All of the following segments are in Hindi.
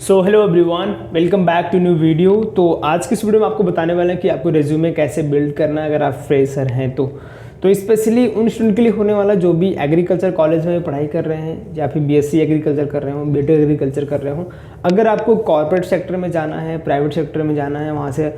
So hello everyone, welcome back to new video. तो आज की इस वीडियो में आपको बताने वाला है कि आपको रेज्यूमे कैसे बिल्ड करना है अगर आप फ्रेशर हैं तो स्पेशली उन स्टूडेंट के लिए होने वाला जो भी एग्रीकल्चर कॉलेज में पढ़ाई कर रहे हैं या फिर बीएससी एग्रीकल्चर कर रहे हो, बीटेक एग्रीकल्चर कर रहे हो। अगर आपको कॉर्पोरेट सेक्टर में जाना है, प्राइवेट सेक्टर में जाना है, वहाँ से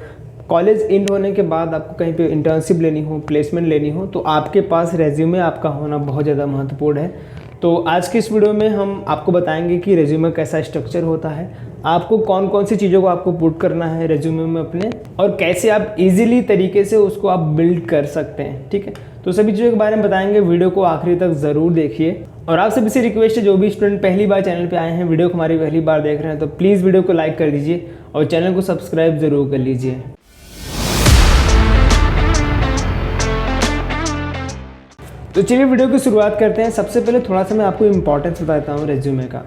कॉलेज एंड होने के बाद आपको कहीं पे इंटर्नशिप लेनी हो, प्लेसमेंट लेनी हो, तो आपके पास रेज्यूमे आपका होना बहुत ज़्यादा महत्वपूर्ण है। तो आज की इस वीडियो में हम आपको बताएंगे कि रेज्यूमे कैसा स्ट्रक्चर होता है, आपको कौन कौन सी चीज़ों को आपको पुट करना है रेज्यूमे में अपने, और कैसे आप इजीली तरीके से उसको आप बिल्ड कर सकते हैं। ठीक है, तो सभी चीज़ों के बारे में बताएंगे। वीडियो को आखिरी तक ज़रूर देखिए। और आप सभी से रिक्वेस्ट है, जो भी स्टूडेंट पहली बार चैनल पे आए हैं, वीडियो को हमारी पहली बार देख रहे हैं, तो प्लीज़ वीडियो को लाइक कर दीजिए और चैनल को सब्सक्राइब ज़रूर कर लीजिए। तो चलिए वीडियो की शुरुआत करते हैं। सबसे पहले थोड़ा सा मैं आपको इम्पोर्टेंस बताता हूँ रेज्यूमे का।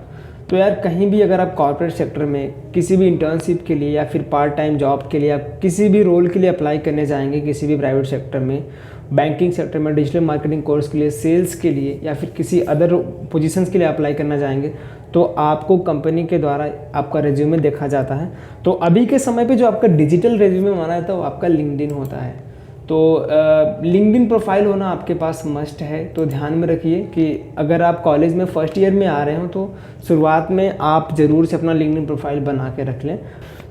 तो यार, कहीं भी अगर आप कॉर्पोरेट सेक्टर में किसी भी इंटर्नशिप के लिए या फिर पार्ट टाइम जॉब के लिए, आप किसी भी रोल के लिए अप्लाई करने जाएंगे, किसी भी प्राइवेट सेक्टर में, बैंकिंग सेक्टर में, डिजिटल मार्केटिंग कोर्स के लिए, सेल्स के लिए या फिर किसी अदर पोजीशंस के लिए अप्लाई करना जाएंगे, तो आपको कंपनी के द्वारा आपका रेज्यूमे देखा जाता है। तो अभी के समय पे जो आपका डिजिटल रेज्यूमे माना जाता है वो आपका लिंक्डइन होता है। तो लिंक्डइन प्रोफाइल होना आपके पास मस्ट है। तो ध्यान में रखिए कि अगर आप कॉलेज में फर्स्ट ईयर में आ रहे हो तो शुरुआत में आप ज़रूर से अपना लिंक्डइन प्रोफाइल बना के रख लें।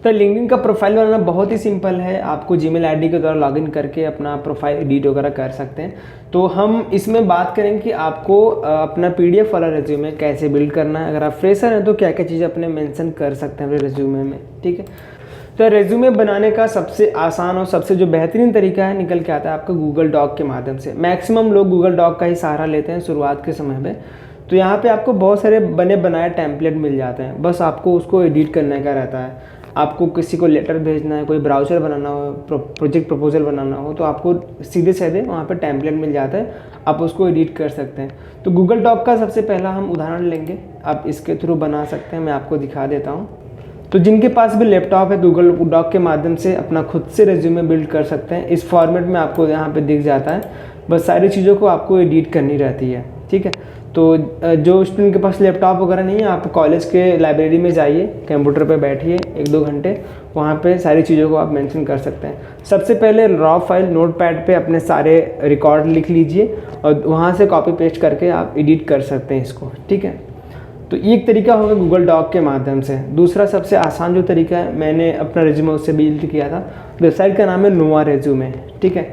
तो लिंक्डइन का प्रोफाइल बनाना बहुत ही सिंपल है। आपको जीमेल आईडी के द्वारा लॉगिन करके अपना प्रोफाइल एडिट वगैरह कर सकते हैं। तो हम इसमें बात करेंगे कि आपको अपना पीडीएफ वाला रेज्यूमे कैसे बिल्ड करना है। अगर आप फ्रेशर हैं तो क्या क्या चीज़ें अपने मेंशन कर सकते हैं अपने रेज्यूमे में। ठीक है, तो रेज्यूमे बनाने का सबसे आसान और सबसे जो बेहतरीन तरीका है, निकल के आता है आपका गूगल डॉक के माध्यम से। मैक्सिमम लोग गूगल डॉक का ही सहारा लेते हैं शुरुआत के समय में। तो यहाँ पे आपको बहुत सारे बने बनाए टेम्पलेट मिल जाते हैं, बस आपको उसको एडिट करने का रहता है। आपको किसी को लेटर भेजना है, कोई ब्राउज़र बनाना हो, प्रोजेक्ट प्रपोजल बनाना हो, तो आपको सीधे सीधे वहाँ पर टेम्पलेट मिल जाता है, आप उसको एडिट कर सकते हैं। तो गूगल डॉक का सबसे पहला हम उदाहरण लेंगे, आप इसके थ्रू बना सकते हैं। मैं आपको दिखा देता हूँ। तो जिनके पास भी लैपटॉप है, गूगल डॉक के माध्यम से अपना खुद से रेज्यूमे बिल्ड कर सकते हैं। इस फॉर्मेट में आपको यहाँ पे दिख जाता है, बस सारी चीज़ों को आपको एडिट करनी रहती है। ठीक है, तो जो स्टूडेंट के पास लैपटॉप वगैरह नहीं है, आप कॉलेज के लाइब्रेरी में जाइए, कंप्यूटर पे बैठिए 1-2 घंटे, वहाँ पे सारी चीज़ों को आप मेंशन कर सकते हैं। सबसे पहले रॉ फाइल नोटपैड पे अपने सारे रिकॉर्ड लिख लीजिए और वहाँ से कॉपी पेस्ट करके आप एडिट कर सकते हैं इसको। ठीक है, तो ये एक तरीका होगा गूगल डॉक के माध्यम से। दूसरा सबसे आसान जो तरीका है, मैंने अपना रेज्यूमे उससे बिल्ड किया था। वेबसाइट का नाम है नोवा रेज्यूमे। ठीक है,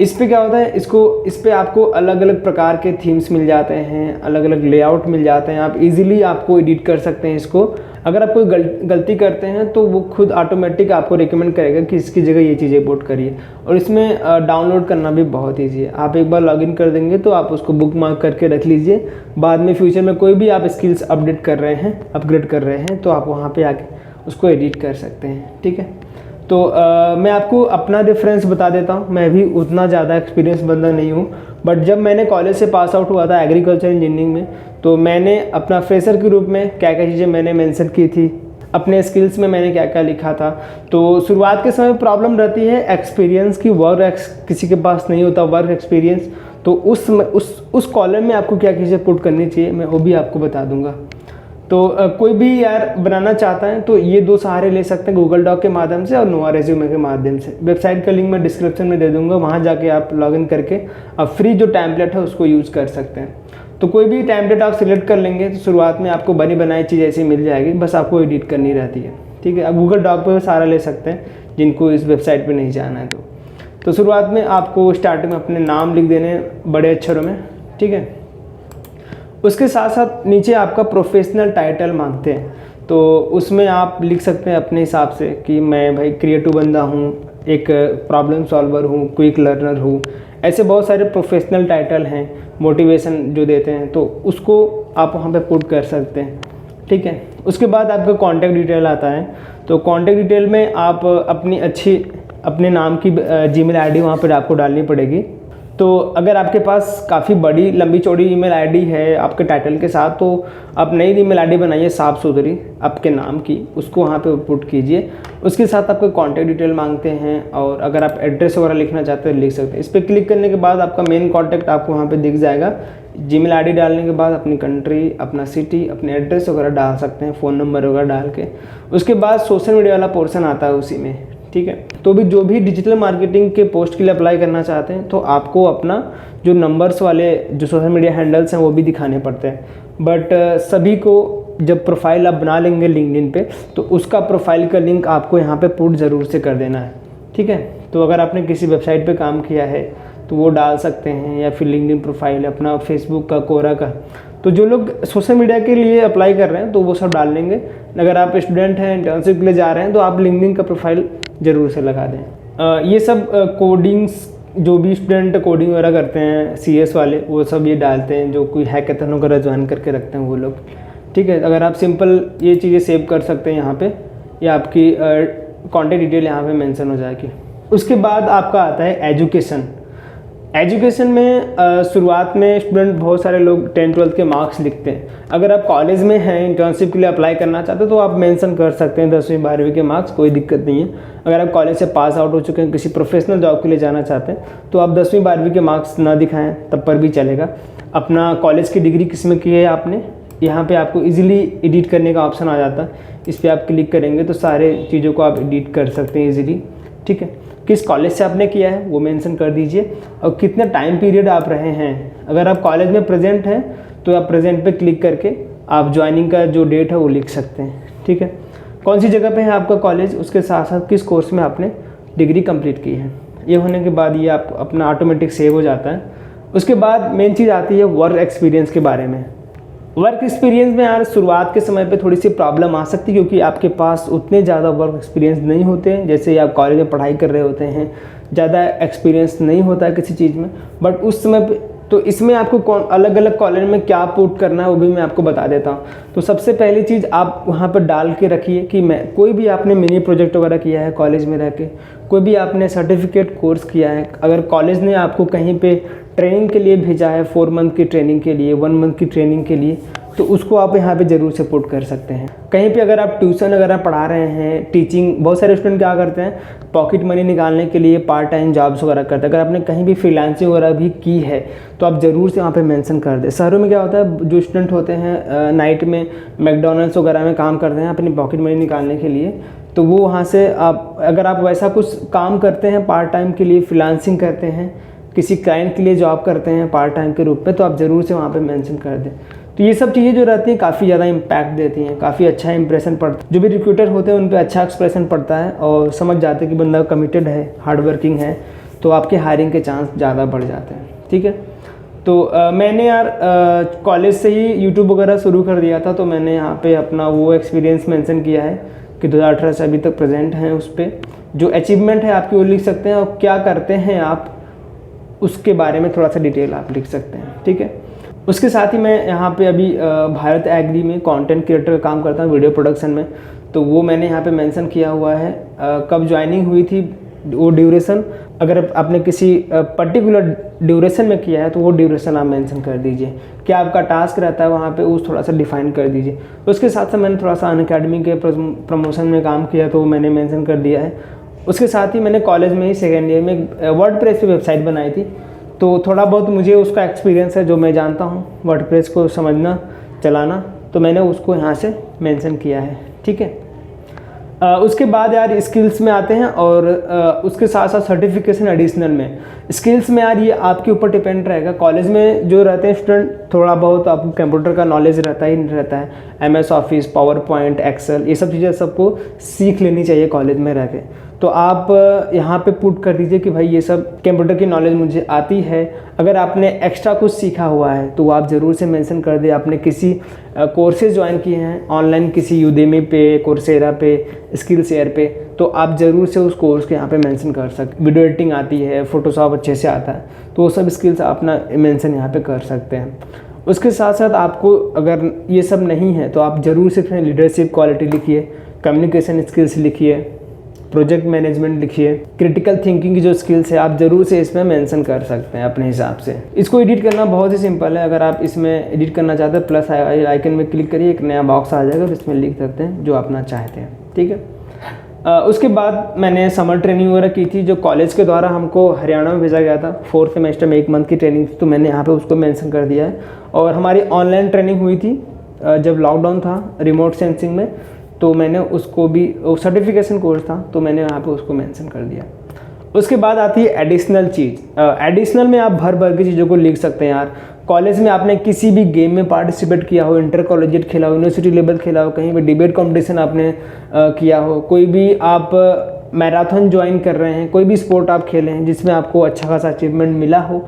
इस पे क्या होता है, इस पे आपको अलग अलग प्रकार के थीम्स मिल जाते हैं, अलग अलग लेआउट मिल जाते हैं। आप इजीली आपको एडिट कर सकते हैं इसको। अगर आप कोई गलती करते हैं तो वो खुद ऑटोमेटिक आपको रिकमेंड करेगा कि इसकी जगह ये चीज़ें पुट करिए। और इसमें डाउनलोड करना भी बहुत ईजी है। आप एक बार लॉगिन कर देंगे तो आप उसको बुक मार्क करके रख लीजिए। बाद में फ्यूचर में कोई भी आप स्किल्स अपडेट कर रहे हैं, अपग्रेड कर रहे हैं, तो आप वहाँ पर आके उसको एडिट कर सकते हैं। ठीक है, तो मैं आपको अपना रेफरेंस बता देता हूँ। मैं भी उतना ज़्यादा एक्सपीरियंस बंदा नहीं हूँ, बट जब मैंने कॉलेज से पास आउट हुआ था एग्रीकल्चर इंजीनियरिंग में, तो मैंने अपना फ्रेशर के रूप में क्या क्या चीज़ें मैंने मेंशन की थी, अपने स्किल्स में मैंने क्या क्या लिखा था। तो शुरुआत के समय प्रॉब्लम रहती है एक्सपीरियंस की, किसी के पास नहीं होता वर्क एक्सपीरियंस। तो उस कॉलम में आपको क्या चीज़ें पुट करनी चाहिए, मैं वो भी आपको बता दूंगा। तो कोई भी यार बनाना चाहता है तो ये 2 सहारे ले सकते हैं, गूगल डॉक के माध्यम से और नोवा रेज्यूमे के माध्यम से। वेबसाइट का लिंक मैं डिस्क्रिप्शन में दे दूंगा, वहाँ जाके आप लॉगिन करके अब फ्री जो टैम्पलेट है उसको यूज़ कर सकते हैं। तो कोई भी टैम्पलेट आप सिलेक्ट कर लेंगे तो शुरुआत में आपको बनी बनाई चीज़ ऐसी मिल जाएगी, बस आपको एडिट करनी रहती है। ठीक है, आप गूगल डॉक पर सहारा ले सकते हैं जिनको इस वेबसाइट पर नहीं जाना है। तो शुरुआत में आपको स्टार्टिंग में अपने नाम लिख देने बड़े अक्षरों में। ठीक है, उसके साथ साथ नीचे आपका प्रोफेशनल टाइटल मांगते हैं, तो उसमें आप लिख सकते हैं अपने हिसाब से कि मैं भाई क्रिएटिव बंदा हूँ, एक प्रॉब्लम सॉल्वर हूँ, क्विक लर्नर हूँ। ऐसे बहुत सारे प्रोफेशनल टाइटल हैं, मोटिवेशन जो देते हैं, तो उसको आप वहाँ पे पुट कर सकते हैं। ठीक है, उसके बाद आपका कॉन्टैक्ट डिटेल आता है। तो कॉन्टैक्ट डिटेल में आप अपने नाम की जीमेल आईडी वहाँ पर आपको डालनी पड़ेगी। तो अगर आपके पास काफ़ी बड़ी लंबी चौड़ी ईमेल आईडी है आपके टाइटल के साथ, तो आप नई ईमेल आईडी बनाइए साफ़ सुथरी आपके नाम की, उसको वहाँ पे पुट कीजिए। उसके साथ आपका कॉन्टैक्ट डिटेल मांगते हैं, और अगर आप एड्रेस वगैरह लिखना चाहते हैं लिख सकते हैं। इस पर क्लिक करने के बाद आपका मेन कॉन्टैक्ट आपको वहाँ पे दिख जाएगा जीमेल आईडी डालने के बाद अपनी कंट्री, अपना सिटी, अपने एड्रेस वगैरह डाल सकते हैं, फ़ोन नंबर वगैरह डाल के। उसके बाद सोशल मीडिया वाला पोर्शन आता है उसी में, ठीक है। तो भी जो भी डिजिटल मार्केटिंग के पोस्ट के लिए अप्लाई करना चाहते हैं तो आपको अपना जो नंबर्स वाले जो सोशल मीडिया हैंडल्स हैं वो भी दिखाने पड़ते हैं। बट सभी को जब प्रोफाइल आप बना लेंगे लिंक्डइन पे तो उसका प्रोफाइल का लिंक आपको यहाँ पे पुट ज़रूर से कर देना है, ठीक है। तो अगर आपने किसी वेबसाइट पे काम किया है तो वो डाल सकते हैं, या फिर लिंक्डइन प्रोफाइल अपना फेसबुक का, कोरा का। तो जो लोग सोशल मीडिया के लिए अप्लाई कर रहे हैं तो वो सब डाल लेंगे। अगर आप स्टूडेंट हैं, इंटर्नशिप के लिए जा रहे हैं तो आप लिंक्डइन का प्रोफाइल ज़रूर से लगा दें। ये सब कोडिंग्स, जो भी स्टूडेंट कोडिंग वगैरह करते हैं, CS वाले, वो सब ये डालते हैं। जो कोई हैकाथन वगैरह ज्वाइन करके रखते हैं वो लोग, ठीक है। अगर आप सिंपल ये चीज़ें सेव कर सकते हैं यहाँ पे, या आपकी कॉन्टैक्ट डिटेल यहाँ पे मेंशन हो जाएगी। उसके बाद आपका आता है एजुकेशन। एजुकेशन में शुरुआत में स्टूडेंट बहुत सारे लोग 10th-12th के मार्क्स लिखते हैं। अगर आप कॉलेज में हैं, इंटर्नशिप के लिए अप्लाई करना चाहते हो तो आप मेंशन कर सकते हैं 10वीं 12वीं के मार्क्स, कोई दिक्कत नहीं है। अगर आप कॉलेज से पास आउट हो चुके हैं, किसी प्रोफेशनल जॉब के लिए जाना चाहते हैं तो आप 10वीं 12वीं के मार्क्स ना दिखाएं, तब पर भी चलेगा। अपना कॉलेज की डिग्री किस में की है आपने, यहाँ पे आपको इजीली एडिट करने का ऑप्शन आ जाता है। इस पर आप क्लिक करेंगे तो सारे चीज़ों को आप एडिट कर सकते हैं इजीली, ठीक है। किस कॉलेज से आपने किया है वो मेंशन कर दीजिए, और कितने टाइम पीरियड आप रहे हैं। अगर आप कॉलेज में प्रेजेंट हैं तो आप प्रेजेंट पे क्लिक करके आप ज्वाइनिंग का जो डेट है वो लिख सकते हैं, ठीक है। कौन सी जगह पे है आपका कॉलेज, उसके साथ साथ किस कोर्स में आपने डिग्री कंप्लीट की है। ये होने के बाद ये आप अपना ऑटोमेटिक सेव हो जाता है। उसके बाद मेन चीज़ आती है वर्क एक्सपीरियंस के बारे में। वर्क एक्सपीरियंस में यार शुरुआत के समय पे थोड़ी सी प्रॉब्लम आ सकती है, क्योंकि आपके पास उतने ज़्यादा वर्क एक्सपीरियंस नहीं होते हैं। जैसे आप कॉलेज में पढ़ाई कर रहे होते हैं, ज़्यादा एक्सपीरियंस नहीं होता है किसी चीज़ में, बट उस समय पे तो इसमें आपको अलग अलग कॉलेज में क्या पुट करना है वो भी मैं आपको बता देता हूँ। तो सबसे पहली चीज़ आप वहाँ पर डाल के रखिए कि मैं कोई भी आपने मिनी प्रोजेक्ट वगैरह किया है कॉलेज में रह के, कोई भी आपने सर्टिफिकेट कोर्स किया है। अगर कॉलेज ने आपको कहीं पे ट्रेनिंग के लिए भेजा है, 4 मंथ की ट्रेनिंग के लिए, 1 मंथ की ट्रेनिंग के लिए, तो उसको आप यहाँ पे ज़रूर से पुट कर सकते हैं। कहीं पे अगर आप ट्यूशन वगैरह पढ़ा रहे हैं, टीचिंग, बहुत सारे स्टूडेंट क्या करते हैं पॉकेट मनी निकालने के लिए पार्ट टाइम जॉब्स वगैरह करते हैं। अगर आपने कहीं भी फ्रीलांसिंग वगैरह भी की है तो आप ज़रूर से वहाँ पे मेंशन कर दें। शहरों में क्या होता है, जो स्टूडेंट होते हैं नाइट में मैकडॉनल्ड्स वगैरह में काम करते हैं अपनी पॉकेट मनी निकालने के लिए, तो वो वहाँ से आप, अगर आप वैसा कुछ काम करते हैं पार्ट टाइम के लिए, फ्रीलांसिंग करते हैं, किसी क्लाइंट के लिए जॉब करते हैं पार्ट टाइम के रूप में, तो आप ज़रूर से वहाँ पे मेंशन कर दें। तो ये सब चीज़ें जो रहती हैं काफ़ी ज़्यादा इम्पैक्ट देती हैं, काफ़ी अच्छा इंप्रेशन पड़ता है। जो भी रिक्रूटर होते हैं उन पे अच्छा एक्सप्रेशन पड़ता है और समझ जाते हैं कि बंदा कमिटेड है, हार्ड वर्किंग है, तो आपके हायरिंग के चांस ज़्यादा बढ़ जाते हैं, ठीक है। तो मैंने यार कॉलेज से ही यूट्यूब वगैरह शुरू कर दिया था, तो मैंने यहाँ पे अपना वो एक्सपीरियंस मेंशन किया है कि 2018 से अभी तक प्रेजेंट हैं। उस पर जो अचीवमेंट है आपकी वो लिख सकते हैं, और क्या करते हैं आप उसके बारे में थोड़ा सा डिटेल आप लिख सकते हैं, ठीक है। उसके साथ ही मैं यहाँ पे अभी भारत एग्री में कंटेंट क्रिएटर का काम करता हूँ, वीडियो प्रोडक्शन में। तो वो मैंने यहाँ पे मेंशन किया हुआ है कब ज्वाइनिंग हुई थी, वो ड्यूरेशन। अगर आपने किसी पर्टिकुलर ड्यूरेशन में किया है तो वो ड्यूरेशन आप मेंशन कर दीजिए। क्या आपका टास्क रहता है वहाँ पे उस थोड़ा सा डिफाइन कर दीजिए। उसके साथ साथ मैंने थोड़ा सा अनअकैडमी के प्रमोशन में काम किया तो वो मैंने मेंशन कर दिया है। उसके साथ ही मैंने कॉलेज में ही सेकेंड ईयर में वर्डप्रेस पे वेबसाइट बनाई थी, तो थोड़ा बहुत मुझे उसका एक्सपीरियंस है, जो मैं जानता हूँ वर्डप्रेस को समझना, चलाना, तो मैंने उसको यहाँ से मेंशन किया है, ठीक है। उसके बाद यार स्किल्स में आते हैं, और उसके साथ साथ सर्टिफिकेशन एडिशनल में। स्किल्स में यार ये आपके ऊपर डिपेंड रहेगा। कॉलेज में जो रहते हैं स्टूडेंट, थोड़ा बहुत आपको कंप्यूटर का नॉलेज रहता है, MS Office, PowerPoint, Excel, ये सब चीज़ें सबको सीख लेनी चाहिए कॉलेज में रह के। तो आप यहाँ पे पुट कर दीजिए कि भाई ये सब कंप्यूटर की नॉलेज मुझे आती है। अगर आपने एक्स्ट्रा कुछ सीखा हुआ है तो आप ज़रूर से मेंशन कर दे। आपने किसी कोर्सेज ज्वाइन किए हैं ऑनलाइन, किसी यूडेमी पे, कोर्सेरा पे, स्किल शेयर पे, तो आप ज़रूर से उस कोर्स के यहाँ पे मेंशन कर सकते। वीडियो एडिटिंग आती है, फोटोशॉप अच्छे से आता है, तो वो सब स्किल्स आप अपना मेंशन यहाँ पे कर सकते हैं। उसके साथ साथ आपको अगर ये सब नहीं है तो आप ज़रूर से लीडरशिप क्वालिटी लिखिए, कम्युनिकेशन स्किल्स लिखिए, प्रोजेक्ट मैनेजमेंट लिखिए, क्रिटिकल थिंकिंग की जो स्किल्स है आप ज़रूर से इसमें मेंशन कर सकते हैं अपने हिसाब से। इसको एडिट करना बहुत ही सिंपल है। अगर आप इसमें एडिट करना चाहते हैं प्लस आइकन में क्लिक करिए, एक नया बॉक्स आ जाएगा और इसमें लिख सकते हैं जो अपना चाहते हैं, ठीक है। उसके बाद मैंने समर ट्रेनिंग वगैरह की थी जो कॉलेज के द्वारा हमको हरियाणा में भेजा गया था। 4th सेमेस्टर में 1 मंथ की ट्रेनिंग थी, तो मैंने यहाँ पे उसको मेंशन कर दिया है। और हमारी ऑनलाइन ट्रेनिंग हुई थी जब लॉकडाउन था रिमोट सेंसिंग में, तो मैंने उसको भी सर्टिफिकेशन कोर्स था तो मैंने यहाँ पे उसको मेंशन कर दिया। उसके बाद आती है एडिशनल चीज़। एडिशनल में आप भर भर की चीज़ों को लिख सकते हैं यार। कॉलेज में आपने किसी भी गेम में पार्टिसिपेट किया हो, इंटर कॉलेजिएट खेला हो, यूनिवर्सिटी लेवल खेला हो, कहीं भी डिबेट कंपटीशन आपने किया हो, कोई भी आप मैराथन ज्वाइन कर रहे हैं, कोई भी स्पोर्ट आप खेले हैं जिसमें आपको अच्छा खासा अचीवमेंट मिला हो,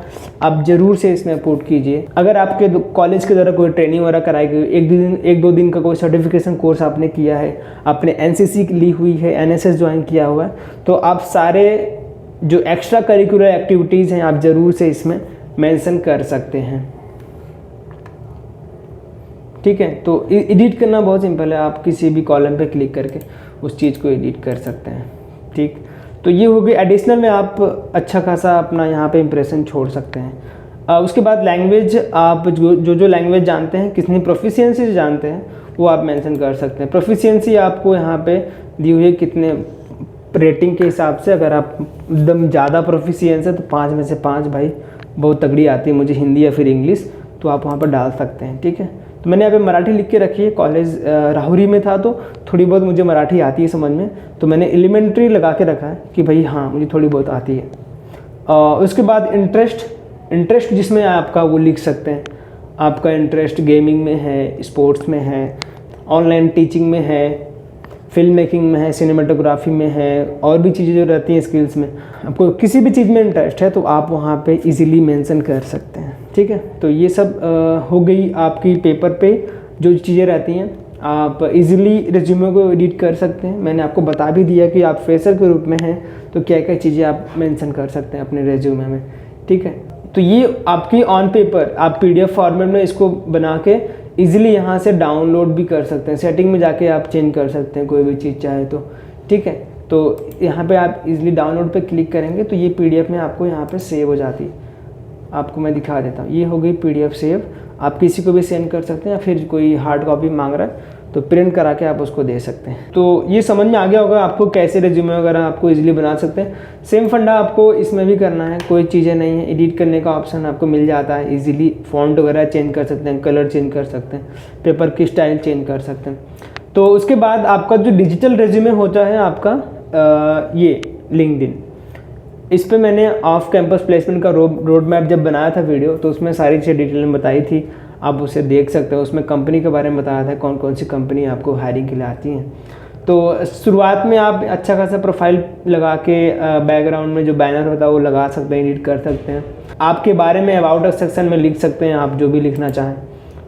आप ज़रूर से इसमें अपोर्ट कीजिए। अगर आपके कॉलेज के द्वारा कोई ट्रेनिंग वगैरह कराई गई, एक दो दिन का कोई सर्टिफिकेशन कोर्स आपने किया है, आपने NCC ली हुई है, NSS ज्वाइन किया हुआ है, तो आप सारे जो एक्स्ट्रा करिकुलर एक्टिविटीज़ हैं आप ज़रूर से इसमें मेंशन कर सकते हैं। ठीक है, तो एडिट करना बहुत सिंपल है, आप किसी भी कॉलम पे क्लिक करके उस चीज़ को एडिट कर सकते हैं। ठीक, तो ये हो गई एडिशनल में आप अच्छा खासा अपना यहाँ पे इंप्रेशन छोड़ सकते हैं। उसके बाद लैंग्वेज, आप जो लैंग्वेज जानते हैं, कितनी प्रोफिशिएंसी जानते हैं वो आप मेंशन कर सकते हैं। प्रोफिशिएंसी आपको यहाँ पे दी हुई है कितने रेटिंग के हिसाब से। अगर आप एकदम ज़्यादा प्रोफिशिएंस है तो 5 में से 5 भाई बहुत तगड़ी आती है मुझे हिंदी या फिर इंग्लिश, तो आप वहाँ पर डाल सकते हैं। ठीक है, तो मैंने यहाँ पे मराठी लिख के रखी है। कॉलेज राहुरी में था तो थोड़ी बहुत मुझे मराठी आती है समझ में, तो मैंने एलिमेंट्री लगा के रखा है कि भाई हाँ मुझे थोड़ी बहुत आती है। उसके बाद इंटरेस्ट जिसमें आपका वो लिख सकते हैं। आपका इंटरेस्ट गेमिंग में है, स्पोर्ट्स में है, ऑनलाइन टीचिंग में है, फिल्म मेकिंग में है, सिनेमाटोग्राफी में है, और भी चीज़ें जो रहती हैं स्किल्स में। आपको किसी भी चीज़ में इंटरेस्ट है तो आप वहाँ पे इजीली मेंशन कर सकते हैं। ठीक है, तो ये सब हो गई आपकी पेपर पे जो चीज़ें रहती हैं। आप इजीली रिज्यूमे को एडिट कर सकते हैं। मैंने आपको बता भी दिया कि आप फ्रेशर के रूप में हैं तो क्या क्या चीज़ें आप मेंशन कर सकते हैं अपने रिज्यूमे में। ठीक है, तो ये आपकी ऑन पेपर आप PDF फॉर्मेट में इसको बना के इजीली यहाँ से डाउनलोड भी कर सकते हैं। सेटिंग में जाके आप चेंज कर सकते हैं कोई भी चीज़ चाहे तो। ठीक है, तो यहाँ पे आप इजीली डाउनलोड पे क्लिक करेंगे तो ये PDF में आपको यहाँ पे सेव हो जाती है। आपको मैं दिखा देता हूँ, ये हो गई PDF सेव। आप किसी को भी सेंड कर सकते हैं या फिर कोई हार्ड कॉपी मांग रहा है तो प्रिंट करा के आप उसको दे सकते हैं। तो ये समझ में आ गया होगा आपको कैसे रिज्यूमे वगैरह आपको इजीली बना सकते हैं। सेम फंडा आपको इसमें भी करना है, कोई चीज़ें नहीं है। एडिट करने का ऑप्शन आपको मिल जाता है, इजीली फॉन्ट वगैरह चेंज कर सकते हैं, कलर चेंज कर सकते हैं, पेपर की स्टाइल चेंज कर सकते हैं। तो उसके बाद आपका जो डिजिटल रिज्यूमे होता है आपका ये लिंक्डइन, इस पे मैंने ऑफ कैंपस प्लेसमेंट का रोड मैप जब बनाया था वीडियो तो उसमें सारी चीज़ें डिटेल में बताई थी, आप उसे देख सकते हो। उसमें कंपनी के बारे में बताया था कौन कौन सी कंपनी आपको हायरिंग के लिए आती हैं। तो शुरुआत में आप अच्छा खासा प्रोफाइल लगा के बैकग्राउंड में जो बैनर होता है वो लगा सकते हैं, एडिट कर सकते हैं। आपके बारे में अबाउट अस सेक्शन में लिख सकते हैं आप जो भी लिखना चाहें।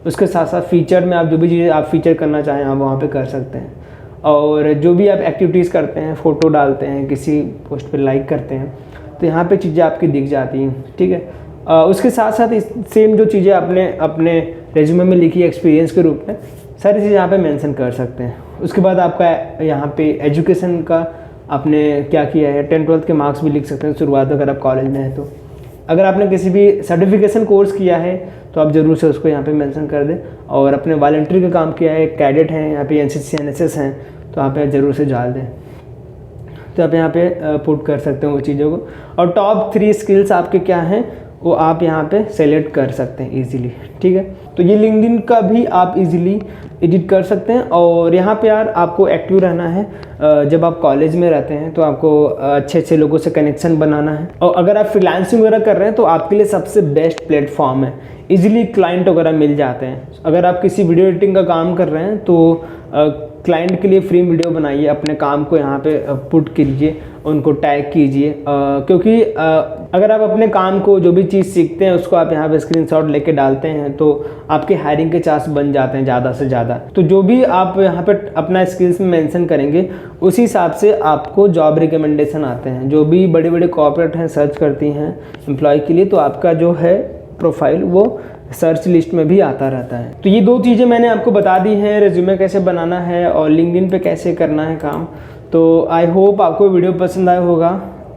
उसके साथ साथ फीचर में आप जो भी चीज़ें आप फीचर करना चाहें आप वहाँ पर कर सकते हैं। और जो भी आप एक्टिविटीज़ करते हैं, फ़ोटो डालते हैं, किसी पोस्ट पर लाइक करते हैं तो यहाँ पे चीज़ें आपकी दिख जाती हैं। ठीक है, उसके साथ साथ सेम जो चीज़ें आपने अपने रेज्यूमे में लिखी एक्सपीरियंस के रूप में सारी चीज़ें यहाँ पे मेंशन कर सकते हैं। उसके बाद आपका यहाँ पे एजुकेशन का आपने क्या किया है, 10th-12th के मार्क्स भी लिख सकते हैं शुरुआत अगर आप कॉलेज में हैं तो। अगर आपने किसी भी सर्टिफिकेशन कोर्स किया है तो आप ज़रूर से उसको यहाँ पे मेंशन कर दें। और अपने वॉलंटरी का काम किया है, कैडेट हैं, यहाँ पे NCC NSS हैं तो यहाँ पे ज़रूर से डाल दें। तो आप यहाँ पे पुट कर सकते हैं वो चीज़ों को। और टॉप 3 स्किल्स आपके क्या हैं वो आप यहाँ पे सेलेक्ट कर सकते हैं इजीली। ठीक है, तो ये लिंक्डइन का भी आप इजीली एडिट कर सकते हैं। और यहाँ पे यार आपको एक्टिव रहना है। जब आप कॉलेज में रहते हैं तो आपको अच्छे अच्छे लोगों से कनेक्शन बनाना है। और अगर आप फ्रीलांसिंग वगैरह कर रहे हैं तो आपके लिए सबसे बेस्ट प्लेटफॉर्म है, इजीली क्लाइंट वगैरह मिल जाते हैं। अगर आप किसी वीडियो एडिटिंग का काम कर रहे हैं तो क्लाइंट के लिए फ्री वीडियो बनाइए, अपने काम को यहाँ पे पुट कीजिए, उनको टैग कीजिए। क्योंकि अगर आप अपने काम को जो भी चीज़ सीखते हैं उसको आप यहाँ पे स्क्रीनशॉट लेके डालते हैं तो आपके हायरिंग के चांस बन जाते हैं ज़्यादा से ज़्यादा। तो जो भी आप यहाँ पे अपना स्किल्स में मेंशन करेंगे उसी हिसाब से आपको जॉब रिकमेंडेशन आते हैं। जो भी बड़े बड़े कॉर्पोरेट हैं सर्च करती हैं एम्प्लॉय के लिए तो आपका जो है प्रोफाइल वो सर्च लिस्ट में भी आता रहता है। तो ये 2 चीज़ें मैंने आपको बता दी हैं, रिज्यूमे कैसे बनाना है और लिंक्डइन पे कैसे करना है काम। तो आई होप आपको वीडियो पसंद आया होगा।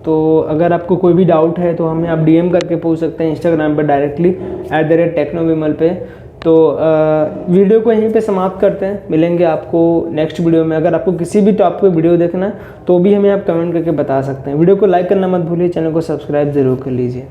तो अगर आपको कोई भी डाउट है तो हमें आप DM करके पूछ सकते हैं इंस्टाग्राम पर डायरेक्टली @technovimal पे। तो वीडियो को यहीं पे समाप्त करते हैं, मिलेंगे आपको नेक्स्ट वीडियो में। अगर आपको किसी भी टॉपिक पे वीडियो देखना है तो भी हमें आप कमेंट करके बता सकते हैं। वीडियो को लाइक करना मत भूलिए, चैनल को सब्सक्राइब ज़रूर कर लीजिए।